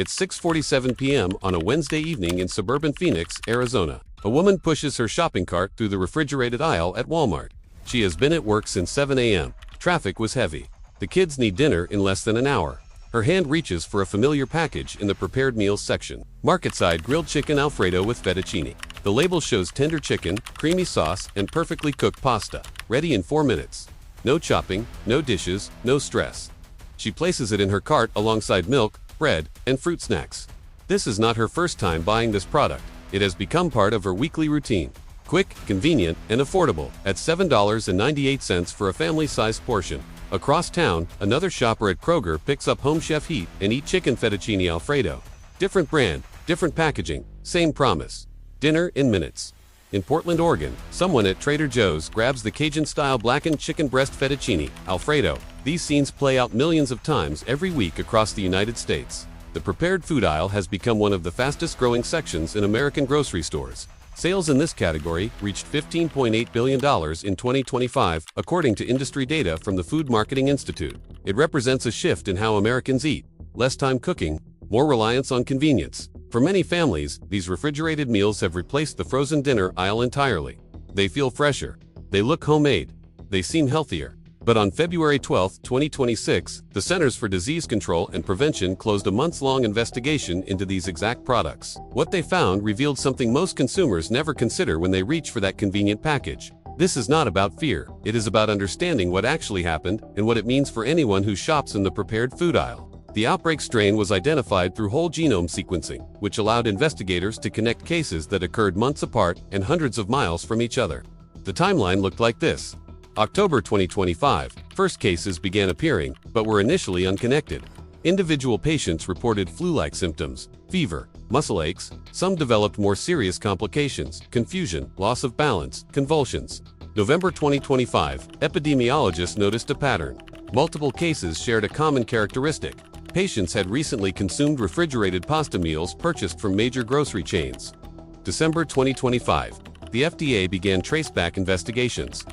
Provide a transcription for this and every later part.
It's 6:47 p.m. on a Wednesday evening in suburban Phoenix, Arizona. A woman pushes her shopping cart through the refrigerated aisle at Walmart. She has been at work since 7 a.m. Traffic was heavy. The kids need dinner in less than an hour. Her hand reaches for a familiar package in the prepared meals section. Market-side grilled chicken Alfredo with fettuccine. The label shows tender chicken, creamy sauce, and perfectly cooked pasta. Ready in 4 minutes. No chopping, no dishes, no stress. She places it in her cart alongside milk, bread, and fruit snacks. This is not her first time buying this product. It has become part of her weekly routine. Quick, convenient, and affordable at $7.98 for a family-sized portion. Across town, another shopper at Kroger picks up Home Chef Heat and Eat Chicken Fettuccine Alfredo. Different brand, different packaging, same promise. Dinner in minutes. In Portland, Oregon, someone at Trader Joe's grabs the Cajun-style blackened chicken breast fettuccine Alfredo. These scenes play out millions of times every week across the United States. The prepared food aisle has become one of the fastest-growing sections in American grocery stores. Sales in this category reached $15.8 billion in 2025, according to industry data from the Food Marketing Institute. It represents a shift in how Americans eat: less time cooking, more reliance on convenience. For many families, these refrigerated meals have replaced the frozen dinner aisle entirely. They feel fresher. They look homemade. They seem healthier. But on February 12, 2026, the Centers for Disease Control and Prevention closed a months-long investigation into these exact products. What they found revealed something most consumers never consider when they reach for that convenient package. This is not about fear. It is about understanding what actually happened and what it means for anyone who shops in the prepared food aisle. The outbreak strain was identified through whole genome sequencing, which allowed investigators to connect cases that occurred months apart and hundreds of miles from each other. The timeline looked like this. October 2025, first cases began appearing, but were initially unconnected. Individual patients reported flu-like symptoms, fever, muscle aches. Some developed more serious complications, confusion, loss of balance, convulsions. November 2025, epidemiologists noticed a pattern. Multiple cases shared a common characteristic. Patients had recently consumed refrigerated pasta meals purchased from major grocery chains. December 2025, the FDA began traceback investigations.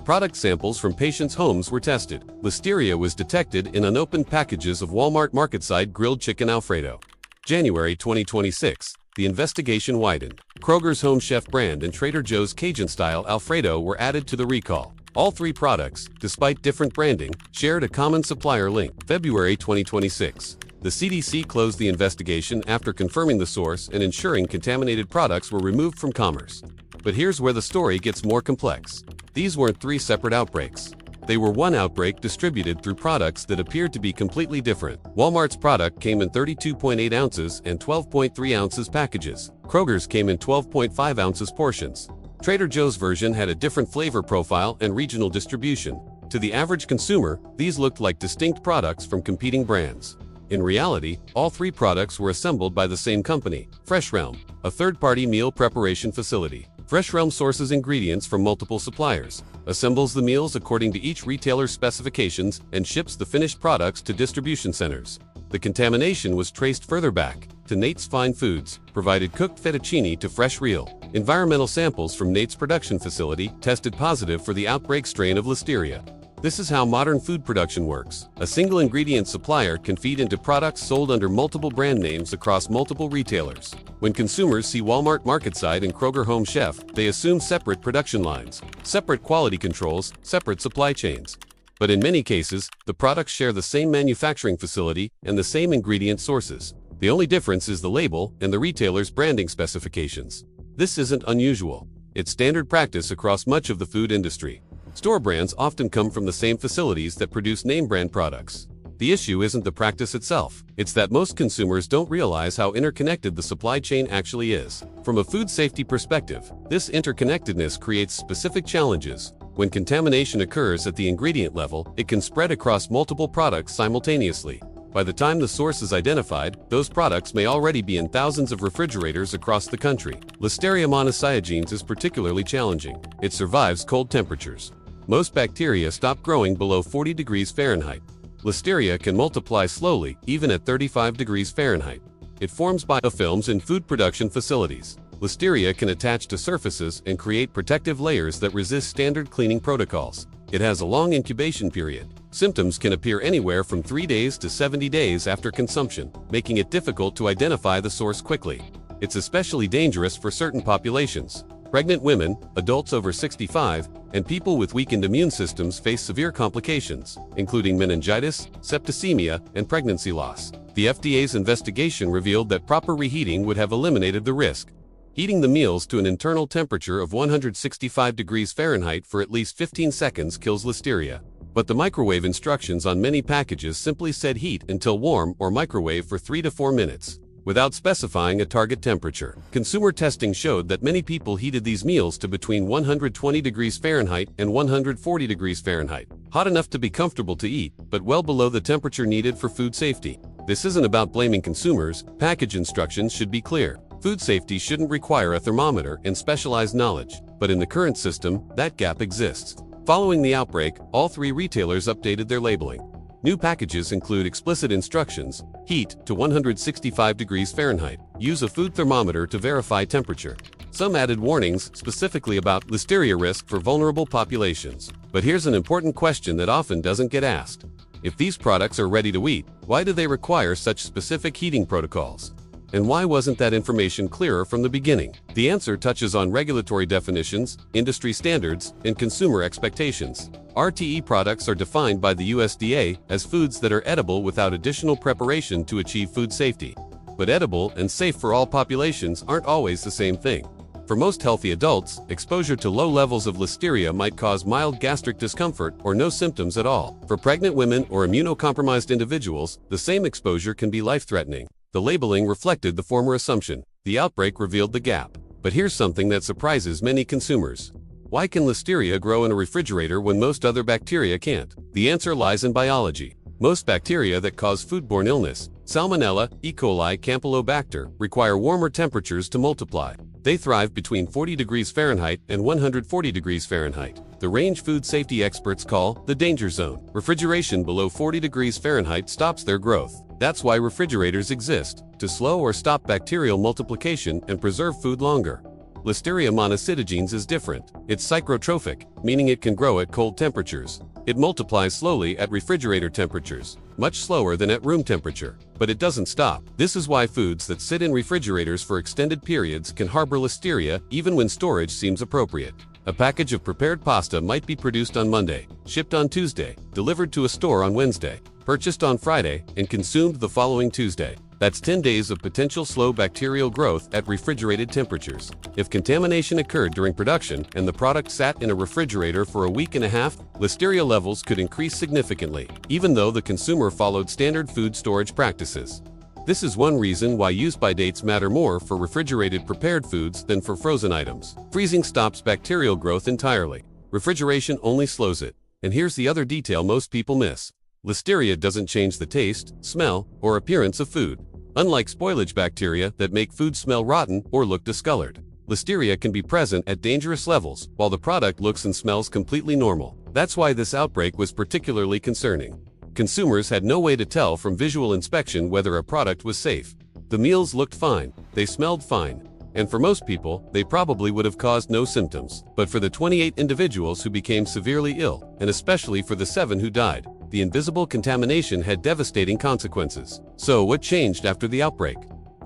Product samples from patients' homes were tested. Listeria was detected in unopened packages of Walmart market-side grilled chicken Alfredo. January 2026, the investigation widened. Kroger's Home Chef brand and Trader Joe's Cajun-style Alfredo were added to the recall. All three products, despite different branding, shared a common supplier link. February 2026, the CDC closed the investigation after confirming the source and ensuring contaminated products were removed from commerce. But here's where the story gets more complex. These weren't three separate outbreaks. They were one outbreak distributed through products that appeared to be completely different. Walmart's product came in 32.8 ounces and 12.3 ounces packages. Kroger's came in 12.5 ounces portions. Trader Joe's version had a different flavor profile and regional distribution. To the average consumer, these looked like distinct products from competing brands. In reality, all three products were assembled by the same company, FreshRealm, a third-party meal preparation facility. FreshRealm sources ingredients from multiple suppliers, assembles the meals according to each retailer's specifications, and ships the finished products to distribution centers. The contamination was traced further back to Nate's Fine Foods, provided cooked fettuccine to Fresh Real. Environmental samples from Nate's production facility tested positive for the outbreak strain of Listeria. This is how modern food production works. A single ingredient supplier can feed into products sold under multiple brand names across multiple retailers. When consumers see Walmart MarketSide and Kroger Home Chef, they assume separate production lines, separate quality controls, separate supply chains. But in many cases, the products share the same manufacturing facility and the same ingredient sources. The only difference is the label and the retailer's branding specifications. This isn't unusual. It's standard practice across much of the food industry. Store brands often come from the same facilities that produce name brand products. The issue isn't the practice itself. It's that most consumers don't realize how interconnected the supply chain actually is. From a food safety perspective, this interconnectedness creates specific challenges. When contamination occurs at the ingredient level, it can spread across multiple products simultaneously. By the time the source is identified, those products may already be in thousands of refrigerators across the country. Listeria monocytogenes is particularly challenging. It survives cold temperatures. Most bacteria stop growing below 40 degrees Fahrenheit. Listeria can multiply slowly, even at 35 degrees Fahrenheit. It forms biofilms in food production facilities. Listeria can attach to surfaces and create protective layers that resist standard cleaning protocols. It has a long incubation period. Symptoms can appear anywhere from 3 days to 70 days after consumption, making it difficult to identify the source quickly. It's especially dangerous for certain populations. Pregnant women, adults over 65, and people with weakened immune systems face severe complications, including meningitis, septicemia, and pregnancy loss. The FDA's investigation revealed that proper reheating would have eliminated the risk. Heating the meals to an internal temperature of 165 degrees Fahrenheit for at least 15 seconds kills Listeria. But the microwave instructions on many packages simply said heat until warm or microwave for 3 to 4 minutes, without specifying a target temperature. Consumer testing showed that many people heated these meals to between 120 degrees Fahrenheit and 140 degrees Fahrenheit, hot enough to be comfortable to eat, but well below the temperature needed for food safety. This isn't about blaming consumers. Package instructions should be clear. Food safety shouldn't require a thermometer and specialized knowledge, but in the current system, that gap exists. Following the outbreak, all 3 retailers updated their labeling. New packages include explicit instructions: heat to 165 degrees Fahrenheit. Use a food thermometer to verify temperature. Some added warnings specifically about Listeria risk for vulnerable populations. But here's an important question that often doesn't get asked. If these products are ready to eat, why do they require such specific heating protocols? And why wasn't that information clearer from the beginning? The answer touches on regulatory definitions, industry standards, and consumer expectations. RTE products are defined by the USDA as foods that are edible without additional preparation to achieve food safety. But edible and safe for all populations aren't always the same thing. For most healthy adults, exposure to low levels of Listeria might cause mild gastric discomfort or no symptoms at all. For pregnant women or immunocompromised individuals, the same exposure can be life-threatening. The labeling reflected the former assumption. The outbreak revealed the gap. But here's something that surprises many consumers. Why can Listeria grow in a refrigerator when most other bacteria can't? The answer lies in biology. Most bacteria that cause foodborne illness, Salmonella, E. coli, Campylobacter, require warmer temperatures to multiply. They thrive between 40 degrees Fahrenheit and 140 degrees Fahrenheit, the range food safety experts call the danger zone. Refrigeration below 40 degrees Fahrenheit stops their growth. That's why refrigerators exist, to slow or stop bacterial multiplication and preserve food longer. Listeria monocytogenes is different. It's psychrotrophic, meaning it can grow at cold temperatures. It multiplies slowly at refrigerator temperatures, much slower than at room temperature. But it doesn't stop. This is why foods that sit in refrigerators for extended periods can harbor Listeria even when storage seems appropriate. A package of prepared pasta might be produced on Monday, shipped on Tuesday, delivered to a store on Wednesday, purchased on Friday, and consumed the following Tuesday. That's 10 days of potential slow bacterial growth at refrigerated temperatures. If contamination occurred during production and the product sat in a refrigerator for a week and a half, Listeria levels could increase significantly, even though the consumer followed standard food storage practices. This is one reason why use-by dates matter more for refrigerated prepared foods than for frozen items. Freezing stops bacterial growth entirely. Refrigeration only slows it. And here's the other detail most people miss. Listeria doesn't change the taste, smell, or appearance of food. Unlike spoilage bacteria that make food smell rotten or look discolored, Listeria can be present at dangerous levels while the product looks and smells completely normal. That's why this outbreak was particularly concerning. Consumers had no way to tell from visual inspection whether a product was safe. The meals looked fine, they smelled fine, and for most people, they probably would have caused no symptoms. But for the 28 individuals who became severely ill, and especially for the 7 who died, the invisible contamination had devastating consequences. So what changed after the outbreak?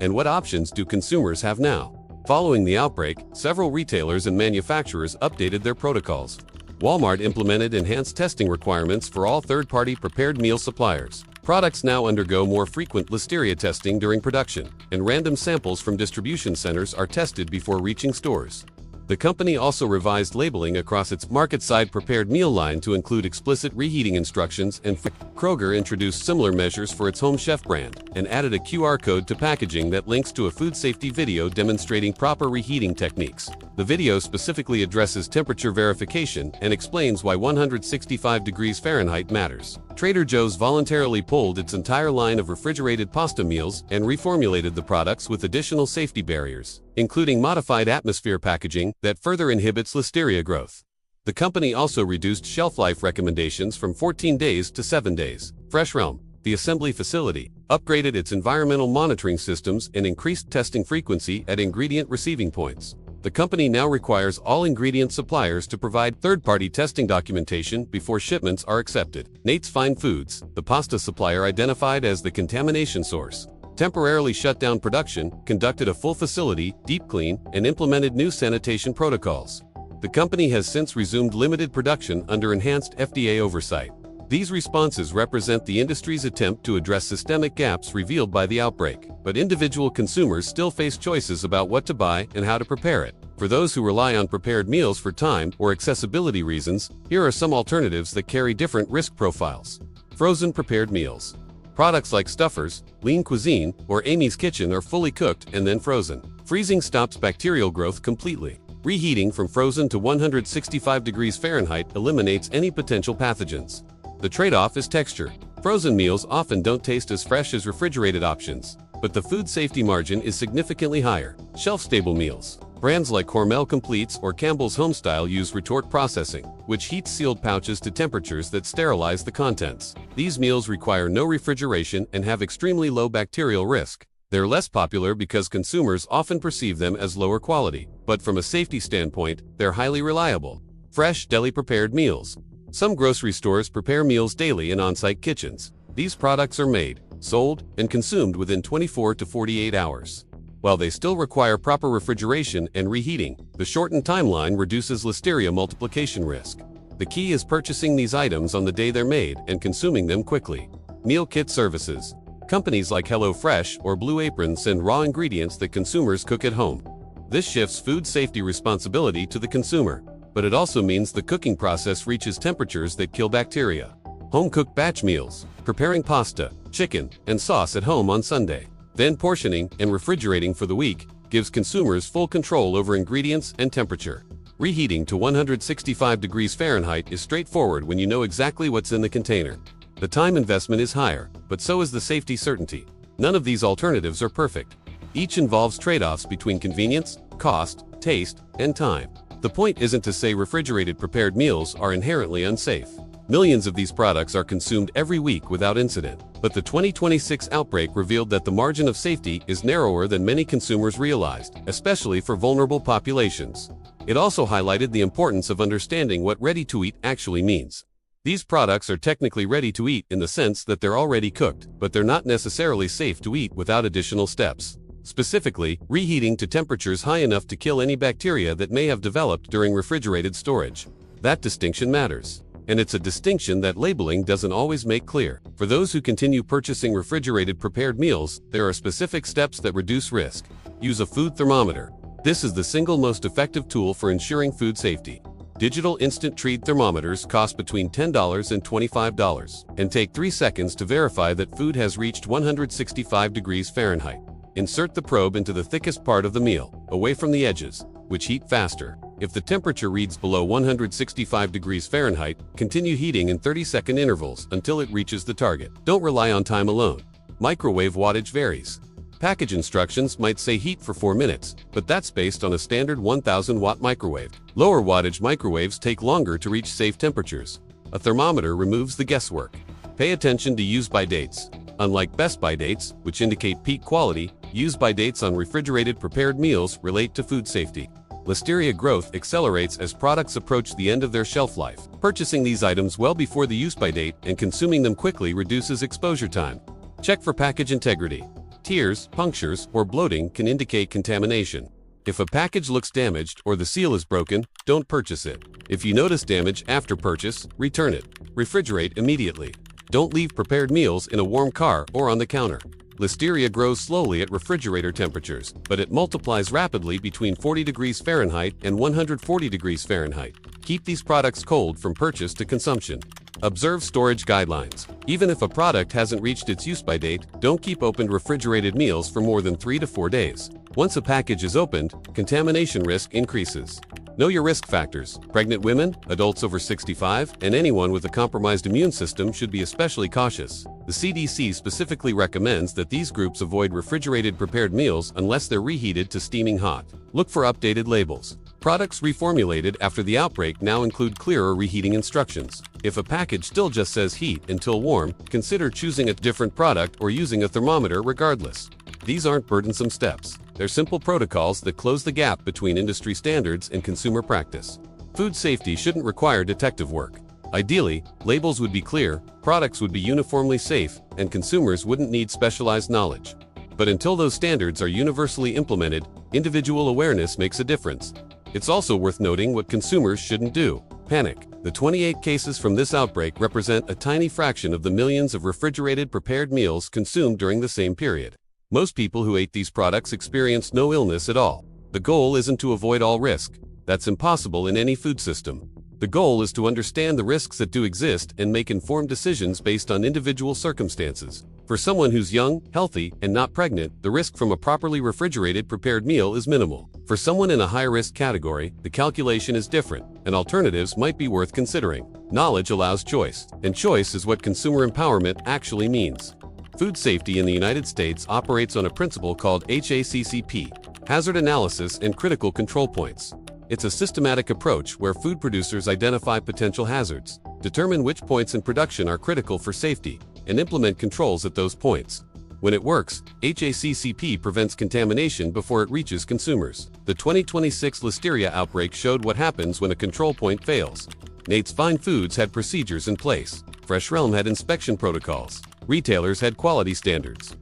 And what options do consumers have now? Following the outbreak, several retailers and manufacturers updated their protocols. Walmart implemented enhanced testing requirements for all third-party prepared meal suppliers. Products now undergo more frequent Listeria testing during production, and random samples from distribution centers are tested before reaching stores. The company also revised labeling across its market-side prepared meal line to include explicit reheating instructions, and Kroger introduced similar measures for its Home Chef brand and added a QR code to packaging that links to a food safety video demonstrating proper reheating techniques. The video specifically addresses temperature verification and explains why 165 degrees Fahrenheit matters. Trader Joe's voluntarily pulled its entire line of refrigerated pasta meals and reformulated the products with additional safety barriers, including modified atmosphere packaging that further inhibits Listeria growth. The company also reduced shelf life recommendations from 14 days to 7 days. Fresh Realm, the assembly facility, upgraded its environmental monitoring systems and increased testing frequency at ingredient receiving points. The company now requires all ingredient suppliers to provide third-party testing documentation before shipments are accepted. Nate's Fine Foods, the pasta supplier identified as the contamination source, temporarily shut down production, conducted a full facility deep clean, and implemented new sanitation protocols. The company has since resumed limited production under enhanced FDA oversight. These responses represent the industry's attempt to address systemic gaps revealed by the outbreak, but individual consumers still face choices about what to buy and how to prepare it. For those who rely on prepared meals for time or accessibility reasons, here are some alternatives that carry different risk profiles. Frozen prepared meals. Products like Stouffer's, Lean Cuisine, or Amy's Kitchen are fully cooked and then frozen. Freezing stops bacterial growth completely. Reheating from frozen to 165 degrees Fahrenheit eliminates any potential pathogens. The trade-off is texture. Frozen meals often don't taste as fresh as refrigerated options, but the food safety margin is significantly higher. Shelf-stable meals. Brands like Hormel Completes or Campbell's Homestyle use retort processing, which heats sealed pouches to temperatures that sterilize the contents. These meals require no refrigeration and have extremely low bacterial risk. They're less popular because consumers often perceive them as lower quality, but from a safety standpoint, they're highly reliable. Fresh, deli-prepared meals. Some grocery stores prepare meals daily in on-site kitchens. These products are made, sold, and consumed within 24 to 48 hours. While they still require proper refrigeration and reheating, the shortened timeline reduces Listeria multiplication risk. The key is purchasing these items on the day they're made and consuming them quickly. Meal kit services. Companies like HelloFresh or Blue Apron send raw ingredients that consumers cook at home. This shifts food safety responsibility to the consumer, but it also means the cooking process reaches temperatures that kill bacteria. Home-cooked batch meals, preparing pasta, chicken, and sauce at home on Sunday, then portioning and refrigerating for the week, gives consumers full control over ingredients and temperature. Reheating to 165 degrees Fahrenheit is straightforward when you know exactly what's in the container. The time investment is higher, but so is the safety certainty. None of these alternatives are perfect. Each involves trade-offs between convenience, cost, taste, and time. The point isn't to say refrigerated prepared meals are inherently unsafe. Millions of these products are consumed every week without incident. But the 2026 outbreak revealed that the margin of safety is narrower than many consumers realized, especially for vulnerable populations. It also highlighted the importance of understanding what ready-to-eat actually means. These products are technically ready to eat in the sense that they're already cooked, but they're not necessarily safe to eat without additional steps. Specifically, reheating to temperatures high enough to kill any bacteria that may have developed during refrigerated storage. That distinction matters. And it's a distinction that labeling doesn't always make clear. For those who continue purchasing refrigerated prepared meals, there are specific steps that reduce risk. Use a food thermometer. This is the single most effective tool for ensuring food safety. Digital instant treat thermometers cost between $10 and $25 and take 3 seconds to verify that food has reached 165 degrees Fahrenheit. Insert the probe into the thickest part of the meal, away from the edges, which heat faster. If the temperature reads below 165 degrees Fahrenheit, continue heating in 30-second intervals until it reaches the target. Don't rely on time alone. Microwave wattage varies. Package instructions might say heat for 4 minutes, but that's based on a standard 1000-watt microwave. Lower wattage microwaves take longer to reach safe temperatures. A thermometer removes the guesswork. Pay attention to use-by dates. Unlike best-by dates, which indicate peak quality, use-by dates on refrigerated prepared meals relate to food safety. Listeria growth accelerates as products approach the end of their shelf life. Purchasing these items well before the use-by date and consuming them quickly reduces exposure time. Check for package integrity. Tears, punctures, or bloating can indicate contamination. If a package looks damaged or the seal is broken, don't purchase it. If you notice damage after purchase, return it. Refrigerate immediately. Don't leave prepared meals in a warm car or on the counter. Listeria grows slowly at refrigerator temperatures, but it multiplies rapidly between 40 degrees Fahrenheit and 140 degrees Fahrenheit. Keep these products cold from purchase to consumption. Observe storage guidelines. Even if a product hasn't reached its use-by date, don't keep opened refrigerated meals for more than 3 to 4 days. Once a package is opened, contamination risk increases. Know your risk factors. Pregnant women, adults over 65, and anyone with a compromised immune system should be especially cautious. The CDC specifically recommends that these groups avoid refrigerated prepared meals unless they're reheated to steaming hot. Look for updated labels. Products reformulated after the outbreak now include clearer reheating instructions. If a package still just says heat until warm, consider choosing a different product or using a thermometer regardless. These aren't burdensome steps. They're simple protocols that close the gap between industry standards and consumer practice. Food safety shouldn't require detective work. Ideally, labels would be clear, products would be uniformly safe, and consumers wouldn't need specialized knowledge. But until those standards are universally implemented, individual awareness makes a difference. It's also worth noting what consumers shouldn't do: panic. The 28 cases from this outbreak represent a tiny fraction of the millions of refrigerated prepared meals consumed during the same period. Most people who ate these products experienced no illness at all. The goal isn't to avoid all risk. That's impossible in any food system. The goal is to understand the risks that do exist and make informed decisions based on individual circumstances. For someone who's young, healthy, and not pregnant, the risk from a properly refrigerated prepared meal is minimal. For someone in a high-risk category, the calculation is different, and alternatives might be worth considering. Knowledge allows choice, and choice is what consumer empowerment actually means. Food safety in the United States operates on a principle called HACCP, Hazard Analysis and Critical Control Points. It's a systematic approach where food producers identify potential hazards, determine which points in production are critical for safety, and implement controls at those points. When it works, HACCP prevents contamination before it reaches consumers. The 2026 Listeria outbreak showed what happens when a control point fails. Nate's Fine Foods had procedures in place. Fresh Realm had inspection protocols. Retailers had quality standards.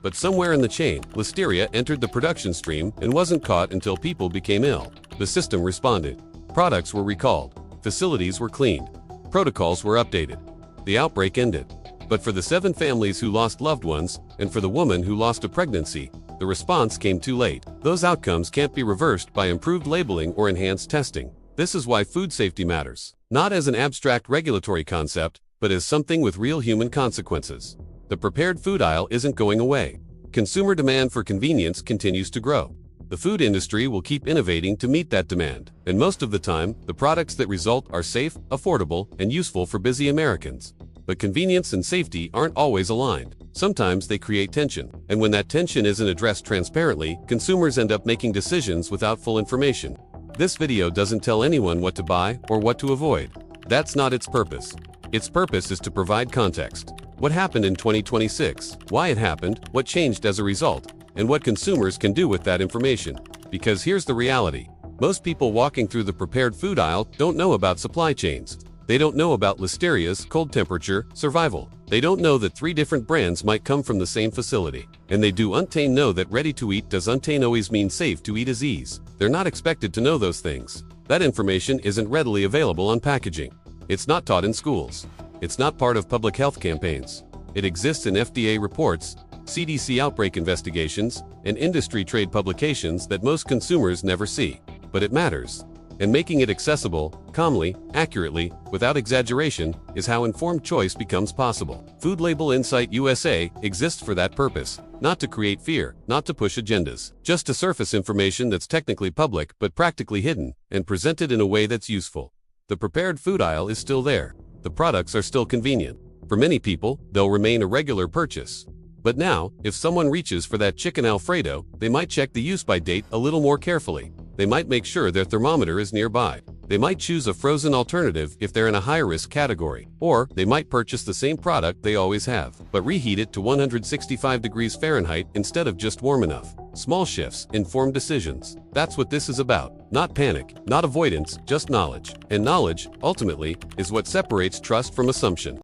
But somewhere in the chain, Listeria entered the production stream and wasn't caught until people became ill. The system responded. Products were recalled. Facilities were cleaned. Protocols were updated. The outbreak ended. But for the 7 families who lost loved ones, and for the woman who lost a pregnancy, the response came too late. Those outcomes can't be reversed by improved labeling or enhanced testing. This is why food safety matters. Not as an abstract regulatory concept, but as something with real human consequences. The prepared food aisle isn't going away. Consumer demand for convenience continues to grow. The food industry will keep innovating to meet that demand, and most of the time, the products that result are safe, affordable, and useful for busy Americans. But convenience and safety aren't always aligned. Sometimes they create tension, and when that tension isn't addressed transparently, consumers end up making decisions without full information. This video doesn't tell anyone what to buy or what to avoid. That's not its purpose. Its purpose is to provide context. What happened in 2026, why it happened, what changed as a result, and what consumers can do with that information. Because here's the reality. Most people walking through the prepared food aisle don't know about supply chains. They don't know about Listeria's cold temperature survival. They don't know that 3 different brands might come from the same facility. And they don't know that ready-to-eat doesn't always mean safe to eat as ease. They're not expected to know those things. That information isn't readily available on packaging. It's not taught in schools. It's not part of public health campaigns. It exists in FDA reports, CDC outbreak investigations, and industry trade publications that most consumers never see. But it matters. And making it accessible, calmly, accurately, without exaggeration, is how informed choice becomes possible. Food Label Insight USA exists for that purpose, not to create fear, not to push agendas, just to surface information that's technically public but practically hidden, and presented in a way that's useful. The prepared food aisle is still there. The products are still convenient. For many people, they'll remain a regular purchase. But now, if someone reaches for that chicken Alfredo, they might check the use-by date a little more carefully. They might make sure their thermometer is nearby. They might choose a frozen alternative if they're in a high-risk category. Or they might purchase the same product they always have, but reheat it to 165 degrees Fahrenheit instead of just warm enough. Small shifts, informed decisions. That's what this is about. Not panic, not avoidance, just knowledge. And knowledge, ultimately, is what separates trust from assumption.